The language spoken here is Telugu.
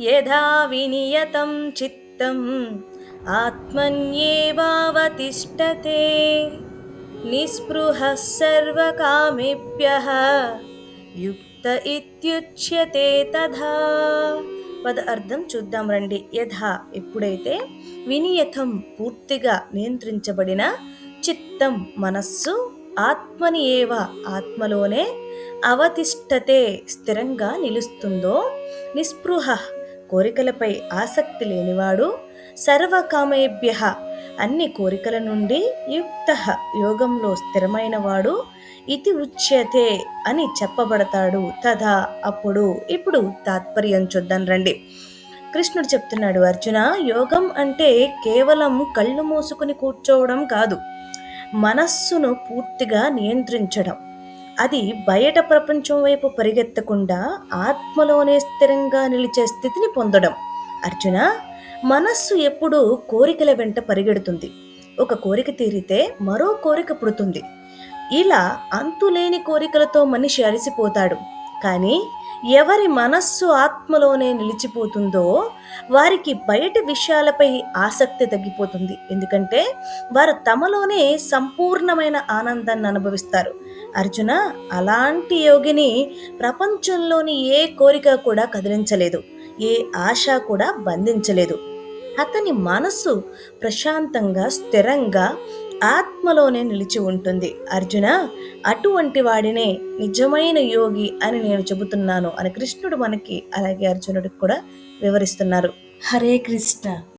యథా వినియతం చిత్తం ఆత్మన్యేవావతిష్టతే నిస్పృహః సర్వకామేభ్యః యుక్త ఇత్యుచ్యతే తథా. పద అర్థం చూద్దాం రండి. యథా ఎప్పుడైతే, వినియతం పూర్తిగా నియంత్రించబడిన, చిత్తం మనస్సు, ఆత్మని ఏవ ఆత్మలోనే, అవతిష్టతే స్థిరంగా నిలుస్తుందో, నిస్పృహ కోరికలపై ఆసక్తి లేనివాడు, సర్వకామేభ్య అన్ని కోరికల నుండి, యుక్త యోగంలో స్థిరమైనవాడు, ఇతి ఉచ్యతే అని చెప్పబడతాడు. తథా అప్పుడు. ఇప్పుడు తాత్పర్యం చూద్దాం రండి. కృష్ణుడు చెప్తున్నాడు, అర్జున, యోగం అంటే కేవలం కళ్ళు మూసుకుని కూర్చోవడం కాదు, మనస్సును పూర్తిగా నియంత్రించడం. అది బయట ప్రపంచం వైపు పరిగెత్తకుండా ఆత్మలోనే స్థిరంగా నిలిచే స్థితిని పొందడం. అర్జున, మనస్సు ఎప్పుడూ కోరికల వెంట పరిగెడుతుంది. ఒక కోరిక తీరితే మరో కోరిక పుడుతుంది. ఇలా అంతులేని కోరికలతో మనిషి అలసిపోతాడు. కానీ ఎవరి మనస్సు ఆత్మలోనే నిలిచిపోతుందో వారికి బయటి విషయాలపై ఆసక్తి తగ్గిపోతుంది. ఎందుకంటే వారు తమలోనే సంపూర్ణమైన ఆనందాన్ని అనుభవిస్తారు. అర్జున, అలాంటి యోగిని ప్రపంచంలోని ఏ కోరిక కూడా కదిలించలేదు, ఏ ఆశ కూడా బంధించలేదు. అతని మనస్సు ప్రశాంతంగా, స్థిరంగా ఆత్మలోనే నిలిచి ఉంటుంది. అర్జున, అటువంటి వాడినే నిజమైన యోగి అని నేను చెబుతున్నాను అని కృష్ణుడు మనకి, అలాగే అర్జునుడికి కూడా వివరిస్తున్నారు. హరే కృష్ణ.